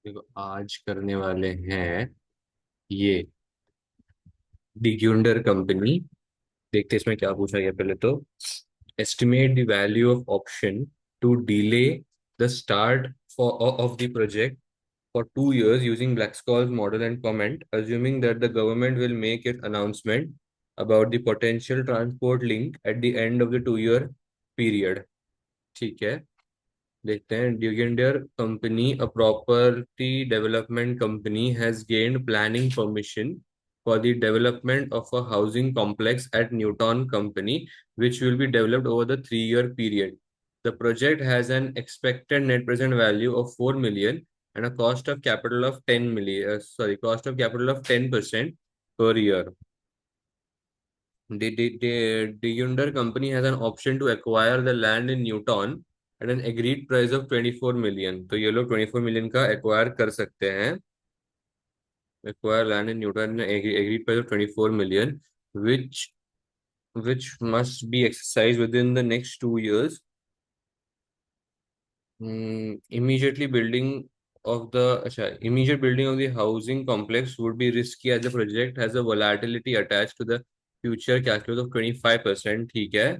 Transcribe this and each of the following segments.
देखो आज करने वाले हैं ये डिग्यूंडर कंपनी। देखते हैं इसमें क्या पूछा गया। पहले तो estimate the value of option to delay the start for of the project for 2 years using Black-Scholes model and comment, assuming that the government will make its announcement about the potential transport link at the end of the 2 year period. ठीक है, देखते हैं। ड्यूगेंडर company, a property development company, has gained planning permission for the development of a housing complex at Newton Company, which will be developed over the 3 year period. The project has an expected net present value of 4 million and a cost of capital of 10 million, cost of capital of 10% per year. The Hyundai company has an option to acquire the land in Newton at an agreed price of 24 million. तो ये लोग 24 million का acquire कर सकते हैं। Acquire land in Newton at an agreed price of 24 million, which must be exercised within the next 2 years. Immediately building immediate building of the housing complex would be risky as the project has a volatility attached to the future cash flows of 25%. ठीक है।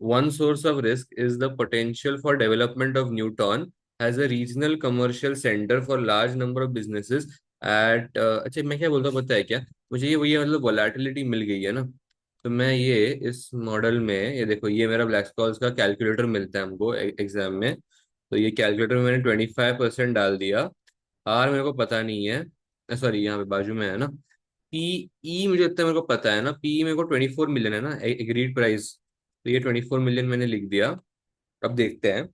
One source of risk is the potential for development of Newton as a regional commercial center for large number of businesses at अच्छा मैं क्या बोलता हूँ पता है क्या? मुझे ये मतलब वोलेटिलिटी मिल गई है ना। तो मैं ये इस मॉडल में ये देखो, ये मेरा ब्लैक स्कॉल्स का कैलकुलेटर मिलता है हमको एग्जाम में। तो ये कैलकुलेटर में मैंने 25% डाल दिया। आर मेरे को पता नहीं है, सॉरी यहाँ पे बाजू में है ना। पी ई मुझे इतना मेरे को पता है ना, पी मेरे को 24 मिलियन है ना एग्रीड प्राइस। तो ये 24 मिलियन मैंने लिख दिया। अब देखते हैं।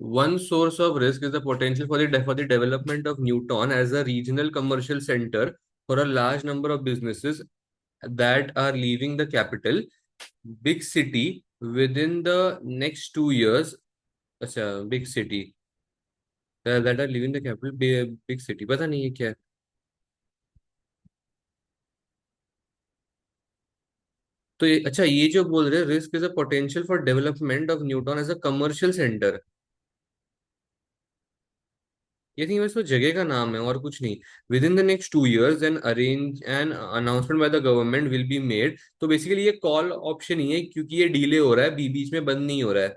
One source of risk is the potential for the development of Newton as a regional commercial center for a large number of businesses that are leaving the capital big city within the next 2 years. अच्छा, big city that are leaving the capital big city, पता नहीं है क्या है। तो ये अच्छा, ये जो बोल रहे हैं risk is a potential for development of Newton as a commercial centre. ये नहीं, बस वो जगह का नाम है और कुछ नहीं। With in the next 2 years an arrange an announcement by the government will be made. तो बेसिकली ये कॉल ऑप्शन ही है, क्योंकि ये डिले हो रहा है, बीच में बंद नहीं हो रहा है।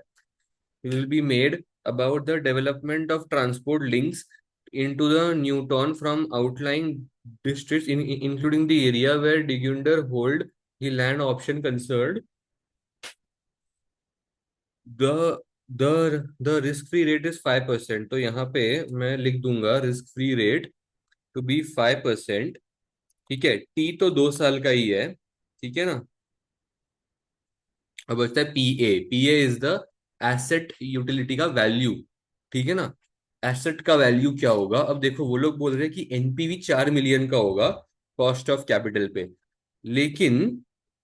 Will be made about the development of transport links into the Newton from outlying districts including the area where Digunder hold the land option concerned. The risk free rate is 5%। तो यहाँ पे मैं लिख दूंगा risk free rate to be 5%। ठीक है, T तो 2 साल का ही है। ठीक है ना। अब बचता है पीए। पीए इज द एसेट यूटिलिटी का वैल्यू। ठीक है ना। एसेट का वैल्यू क्या होगा? अब देखो, वो लोग बोल रहे हैं कि एनपीवी 4 मिलियन का होगा कॉस्ट ऑफ कैपिटल पे। लेकिन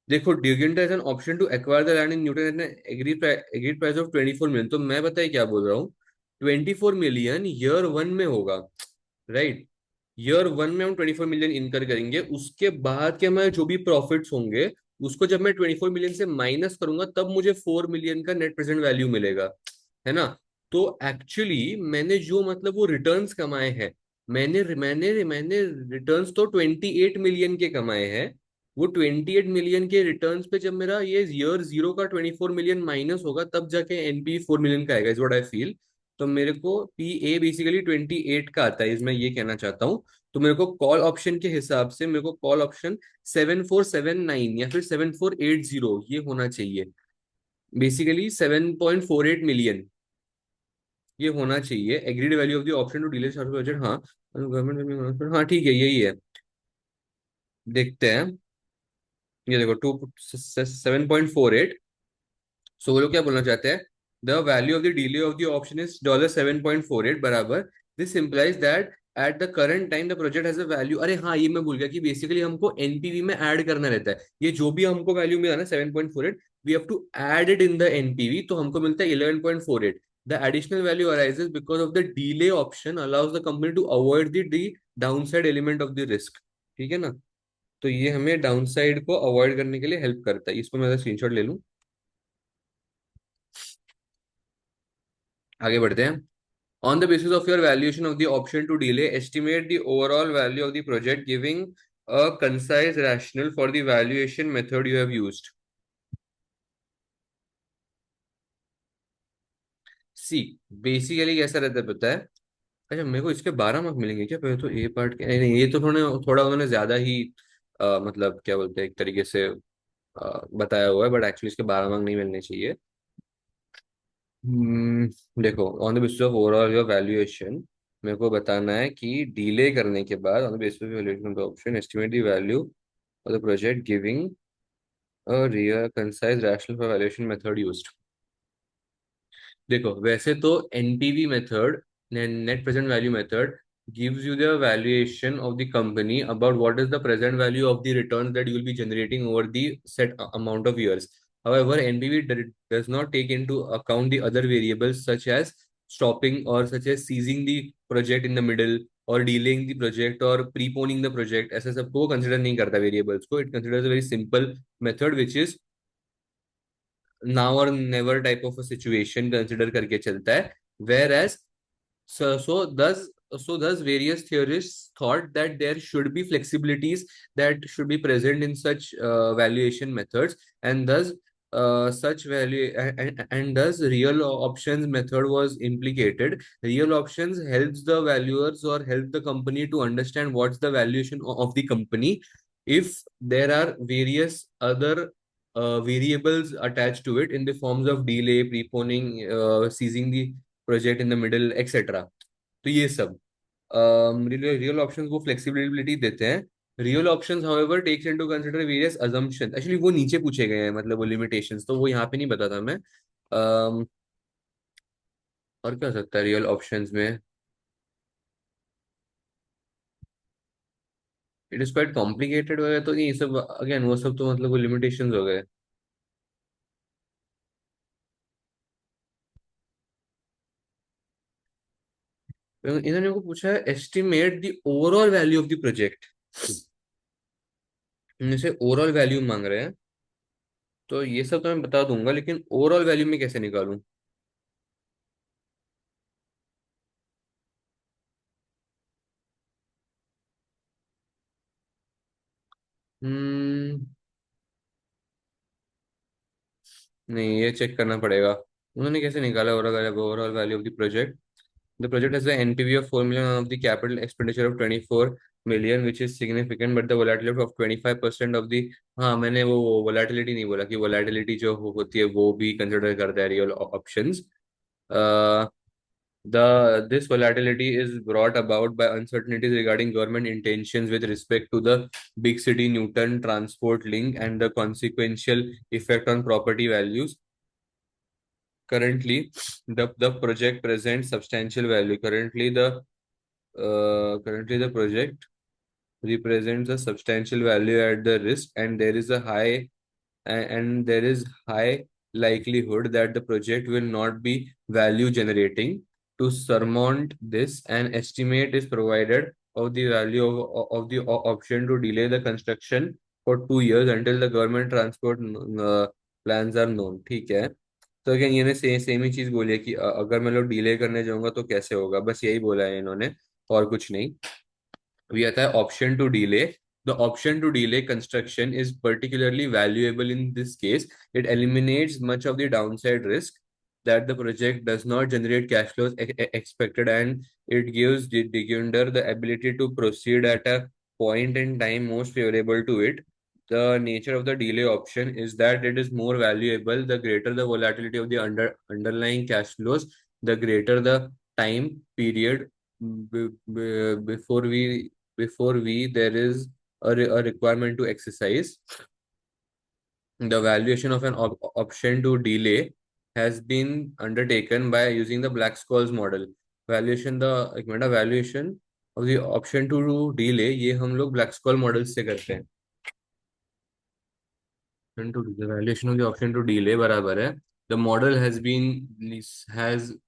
देखो, Dugenta has an option to acquire the land in Newton at agreed price of 24 million. तो मैं बताइए क्या बोल रहा हूँ। 24 मिलियन ईयर 1 में होगा, राइट। ईयर 1 में हम 24 मिलियन इनकर करेंगे, उसके बाद के हमारे जो भी प्रॉफिट्स होंगे उसको जब मैं 24 मिलियन से माइनस करूंगा तब मुझे 4 मिलियन का नेट प्रेजेंट वैल्यू मिलेगा, है ना। तो एक्चुअली मैंने जो मतलब वो रिटर्न्स कमाए हैं, मैंने रिटर्न्स तो 28 मिलियन के कमाए हैं। वो 28 मिलियन के रिटर्न्स पे जब मेरा ये ईयर 0 का 24 मिलियन माइनस होगा तब जाके एनपी 4 मिलियन का आएगा, इज व्हाट आई फील। तो मेरे को पी ए बेसिकली 28 का आता है, इसमें ये कहना चाहता हूँ। तो मेरे को कॉल ऑप्शन के हिसाब से मेरे को कॉल ऑप्शन 7479 या फिर 7480 ये होना चाहिए। बेसिकली 7.48 मिलियन ये होना चाहिए। Agreed value of the option to delay budget, हाँ। गवर्नमेंट, हाँ ठीक है, यही है। देखते हैं। ये देखो, 7.48। सो वो लोग क्या बोलना चाहते हैं? The value of the delay of the option is $7.48 बराबर। This implies that at the current time the project has a value. अरे हाँ, ये मैं भूल गया कि बेसिकली हमको एनपीवी में ऐड करना रहता है। ये जो भी हमको वैल्यू मिला ना 7.48, we have to add it in the NPV, तो हमको मिलता है 11.48। The additional value arises because of the delay option allows the company to avoid the downside element of the risk. ठीक है ना। तो ये हमें डाउनसाइड को अवॉइड करने के लिए हेल्प करता है। इसको मैं स्क्रीनशॉट ले लूं। आगे बढ़ते हैं। On the basis of your valuation of the option to delay, estimate the overall value of the project, giving a concise rationale for the valuation method you have used. See basically कैसा रहता है पता है? अच्छा, मेरे को इसके 12 mark मिलेंगे क्या? पहले तो ए पार्ट के नहीं नहीं, ये तो थोड़ा उन्होंने ज्यादा ही मतलब क्या बोलते हैं, एक तरीके से बताया हुआ है, बट एक्चुअली इसके 12 मार्क नहीं मिलने चाहिए। देखो, on the basis of overall your valuation, मेरे को बताना है कि डीले करने के बाद on the basis of valuation of the option estimate the value of the project giving a real concise rational for valuation method used. देखो, वैसे तो NPV method, net present value method, gives you the valuation of the company about what is the present value of the returns that you will be generating over the set amount of years. However, NPV does not take into account the other variables such as stopping or such as seizing the project in the middle or delaying the project or preponing the project. ऐसे सबको consider नहीं करता variables को. It considers a very simple method which is now or never type of a situation consider करके चलता है. Whereas so thus various theorists thought that there should be flexibilities that should be present in such valuation methods, and thus such value and thus real options method was implicated. Real options helps the valuers or help the company to understand what's the valuation of the company if there are various other variables attached to it in the forms of delay, preponing, seizing the project in the middle etcetera. तो ये सब real options वो flexibility देते हैं. Real options however takes into consider various assumption. Actually वो नीचे पूछे गए हैं, मतलब वो लिमिटेशंस तो वो यहाँ पे नहीं बताता मैं. और क्या हो सकता है रियल ऑप्शंस में? इट इज क्वाइट कॉम्प्लिकेटेड वगैरह तो नहीं, ये सब अगेन वो सब तो मतलब वो लिमिटेशंस हो गए. इन्होंने को पूछा है estimate the overall value of the project. इनसे ओवरऑल वैल्यू मांग रहे हैं, तो ये सब तो मैं बता दूंगा, लेकिन ओवरऑल वैल्यू में कैसे निकालूं? हम्म नहीं, ये चेक करना पड़ेगा. उन्होंने कैसे निकाला overall value of the project? The project has the NPV of 4 million of the capital expenditure of 24 million which is significant but the volatility of 25% of the. हाँ, मैंने वो वोलेटिलिटी नहीं बोला कि वोलेटिलिटी जो होती है वो भी कंसिडर करता है real options. The this volatility is brought about by uncertainties regarding government intentions with respect to the big city Newton transport link and the consequential effect on property values. Currently, the project presents substantial value. Currently the project represents a substantial value at the risk, and there is high likelihood that the project will not be value generating. To surmount this, an estimate is provided of the value of the option to delay the construction for 2 years until the government transport plans are known. ठीक है. तो again ये same ही चीज बोली है कि अगर मैं लोग डिले करने जाऊंगा तो कैसे होगा, बस यही बोला है इन्होंने, और कुछ नहीं. अभी आता है option to delay. The option to delay construction is particularly valuable in this case. It eliminates much of the downside risk that the project does not generate cash flows expected, and it gives the Digger the ability to proceed at a point in time most favorable to it. The nature of the delay option is that it is more valuable the greater the volatility of the underlying cash flows, the greater the time period before we there is a requirement to exercise. The valuation of an option to delay has been undertaken by using the Black-Scholes model. Valuation the एक minute, valuation of the option to delay ये हम लोग Black-Scholes model से करते हैं. The valuation of the option to delay बराबर है. The model has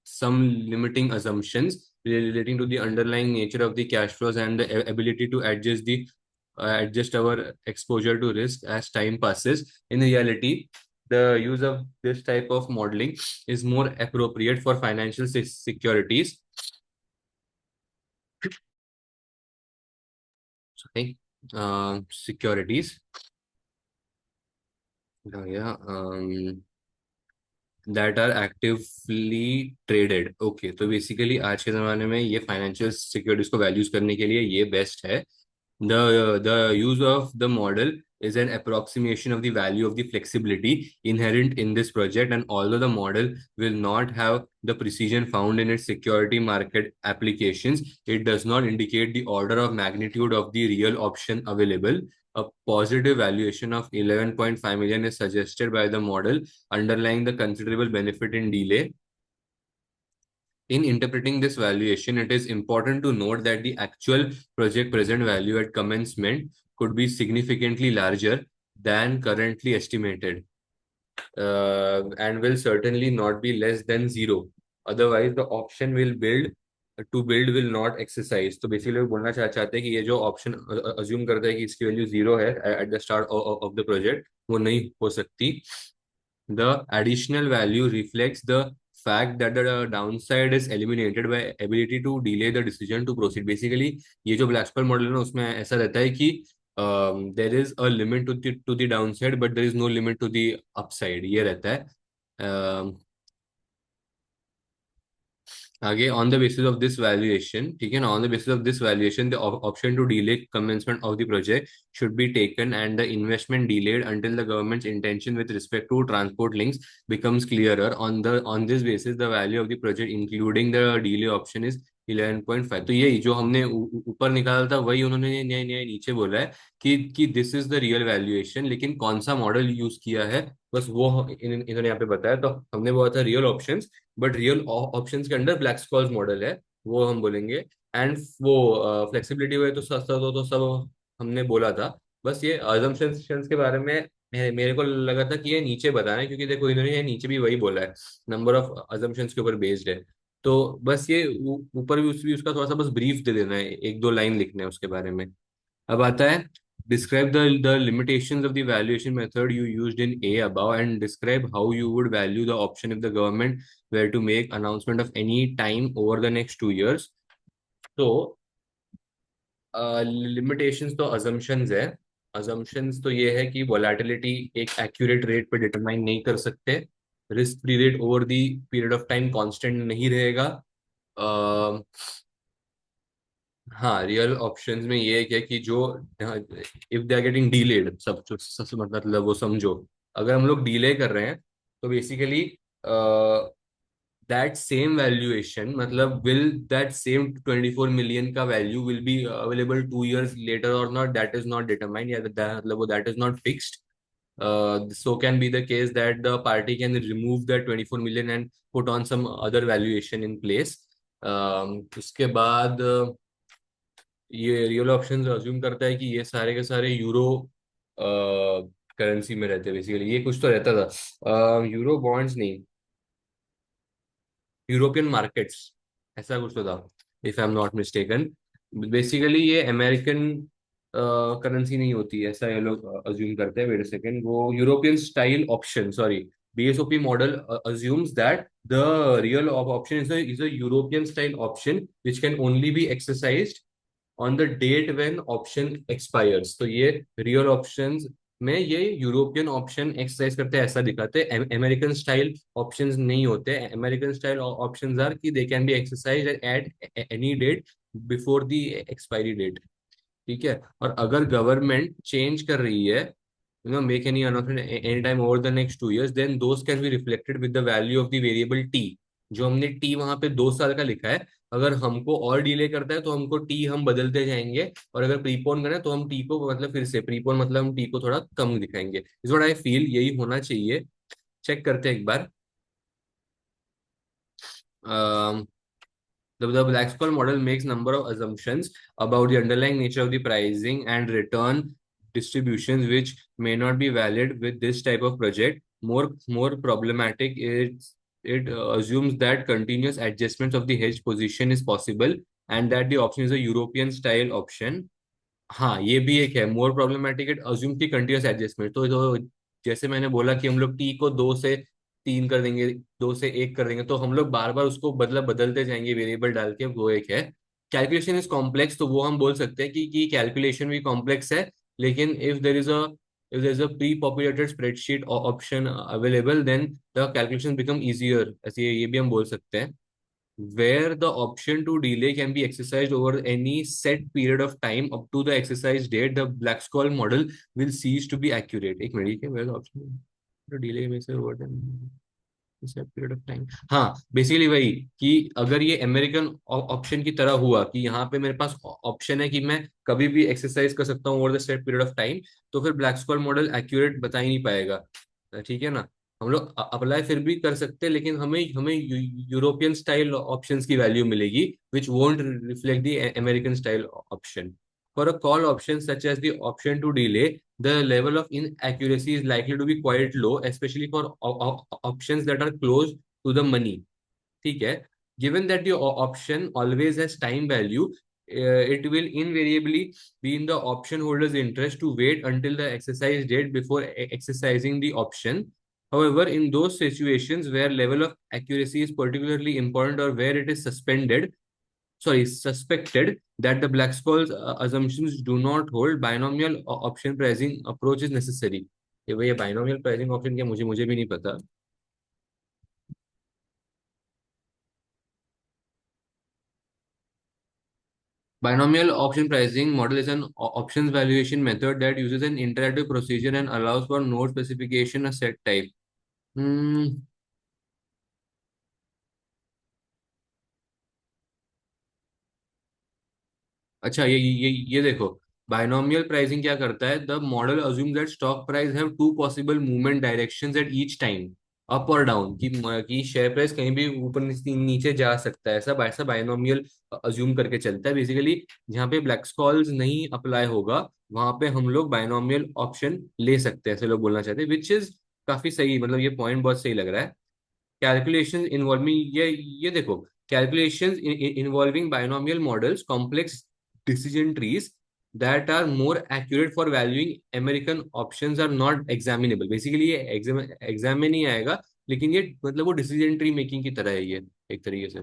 some limiting assumptions relating to the underlying nature of the cash flows and the ability to adjust our exposure to risk as time passes. In reality, the use of this type of modeling is more appropriate for financial securities. Sorry, securities या that are actively traded. Okay, तो basically आज के जमाने में ये financial securities को values करने के लिए ये बेस्ट है। The use of the model is an approximation of the value of the flexibility inherent in this project, and although the model will not have the precision found in its security market applications, it does not indicate the order of magnitude of the real option available. A positive valuation of 11.5 million is suggested by the model, underlying the considerable benefit in delay. In interpreting this valuation, it is important to note that the actual project present value at commencement could be significantly larger than currently estimated, and will certainly not be less than zero. Otherwise, the option will build will not exercise. तो basically वो बोलना चाहते हैं कि ये जो option assume करता है कि इसकी वैल्यू जीरो है at the start of the project, वो नहीं हो सकती. The additional value reflects the fact that the downside is eliminated by ability to delay the decision to proceed. Basically, ये जो ब्लैकस्पैन मॉडल है ना, उसमें ऐसा रहता है कि there is a limit to the downside, but there is no limit to the upside. ये रहता है. आगे, on the basis of this valuation, ठीक है ना, on the basis of this valuation the option to delay commencement of the project should be taken and the investment delayed until the government's intention with respect to transport links becomes clearer. On this basis the value of the project including the delay option is 11.5. तो यही जो हमने ऊपर निकाला था वही उन्होंने नीचे बोला है कि this is the real valuation, लेकिन कौन सा मॉडल यूज किया है बस वो इन्होंने यहाँ पे बताया. तो हमने बोला था real options, but real options के अंडर ब्लैक स्क्वायर्स मॉडल है, वो हम बोलेंगे. एंड वो फ्लेक्सिबिलिटी हुए तो सस्ता तो सब हमने बोला था. बस ये अजम्पशंस के बारे में मेरे को लगा था कि ये नीचे बताना है, क्योंकि देखो इन्होंने ये नीचे भी वही बोला है, नंबर ऑफ अजम्पशंस के ऊपर बेस्ड है. तो बस ये ऊपर भी उसका थोड़ा सा बस ब्रीफ दे देना है, एक दो लाइन लिखना है उसके बारे में. अब आता है, describe the limitations of the valuation method you used in A above and describe how you would value the option if the government were to make announcement of any time over the next 2 years. तो limitations तो assumptions है. assumptions तो ये है कि volatility एक accurate rate पे determine नहीं कर सकते. Risk free rate over the period of time constant नहीं रहेगा. हाँ, रियल ऑप्शंस में ये है कि जो इफ दे आर गेटिंग डीलेड, सब मतलब वो समझो, अगर हम लोग डिले कर रहे हैं तो बेसिकली दैट सेम वैल्यूएशन, मतलब विल दैट सेम 24 मिलियन का value will be available 2 years later और not, that is not determined, या मतलब वो that is not fixed. So can be the case that the party can remove that 24 million and put on some other valuation in place. उसके बाद ये real option assume करता है कि ये सारे के सारे यूरो करेंसी में रहते हैं. बेसिकली ये कुछ तो रहता था, यूरो बॉन्ड्स नहीं, यूरोपियन मार्केट्स, ऐसा कुछ तो था, if I am not mistaken. Basically ये अमेरिकन करेंसी नहीं होती, ऐसा ये लोग अज्यूम करते हैं. वेट अ सेकंड, वो European style option, sorry, BSOP model assumes that the real option is a European style option which can only be exercised on the date when option expires. तो ये real options में ये European option exercise करते हैं ऐसा दिखाते हैं. American style options नहीं होते. अमेरिकन स्टाइल ऑप्शंस आर कि they can be exercise at any date before the expiry date. ठीक है, और अगर गवर्नमेंट चेंज कर रही है, make any announcement anytime over the next 2 years, then those can be reflected with the value of the variable t. जो हमने t वहां पे 2 साल का लिखा है, अगर हमको और डिले करता है तो हमको t हम बदलते जाएंगे, और अगर प्रीपोन करें तो हम t को मतलब फिर से प्रीपोन मतलब हम t को थोड़ा कम दिखाएंगे. इज व्हाट आई फील, यही होना चाहिए. चेक करते हैं एक बार. The Black-Scholes model makes number of assumptions about the underlying nature of the pricing and return distributions, which may not be valid with this type of project. More problematic, it assumes that continuous adjustments of the hedge position is possible and that the option is a European style option. हाँ, ये भी एक है. More problematic, it assume की continuous adjustment. तो जैसे मैंने बोला कि हम लोग टी को 2 से 3 कर देंगे, 2 से 1 कर देंगे, तो हम लोग बार बार उसको बदलते जाएंगे वेरिएबल डाल के, वो एक है. कैलकुलेशन इज कॉम्प्लेक्स, तो वो हम बोल सकते हैं कि कैलकुलेशन भी कॉम्प्लेक्स है, लेकिन if there is a pre populated spreadsheet option available, then the calculation become easier, ऐसे ये भी हम बोल सकते हैं। where the option to delay can be exercised over any set period of time up to the exercise date, the Black-Scholes model will cease to be accurate. एक minute, where the option to delay may say over set period of time। हाँ, basically वही कि अगर ये American option की तरह हुआ कि यहाँ पे मेरे पास ऑप्शन है कि मैं कभी भी एक्सरसाइज कर सकता हूँ over the set period of time, तो फिर ब्लैक स्क्वायर मॉडल एक्यूरेट बता ही नहीं पाएगा। ठीक है ना। हम लोग अप्लाई फिर भी कर सकते हैं, लेकिन हमें हमें यूरोपियन स्टाइल ऑप्शंस की वैल्यू मिलेगी which won't reflect the American style option. For a call option such as the option to delay, the level of inaccuracy is likely to be quite low, especially for options that are close to the money। ठीक है। Given that the option always has time value, it will invariably be in the option holder's interest to wait until the exercise date before exercising the option। However, in those situations where level of accuracy is particularly important or where it is suspected that the Black-Scholes assumptions do not hold, binomial option pricing approach is necessary। ये भैया binomial pricing option क्या, मुझे भी नहीं पता। Binomial option pricing model is an options valuation method that uses an interactive procedure and allows for node specification a set type। hmm, अच्छा, ये देखो, बाइनोमियल प्राइसिंग क्या करता है, the model assume that stock price have two possible movement directions at each time, up और down, कि share price कहीं भी ऊपर नीचे जा सकता है, ऐसा ऐसा बाइनोमियल अज्यूम करके चलता है बेसिकली। जहाँ पे ब्लैक स्कॉल्स नहीं अप्लाई होगा, वहां पे हम लोग बाइनोमियल ऑप्शन ले सकते हैं, ऐसे लोग बोलना चाहते हैं, विच इज काफी सही, मतलब ये पॉइंट बहुत सही लग रहा है। calculations involving ये देखो, calculations involving binomial models, complex decision trees that are more accurate for valuing American options are not examinable। Basically ये एग्जाम में नहीं आएगा, लेकिन ये मतलब वो डिसीजन ट्री मेकिंग की तरह है ये, एक तरीके से।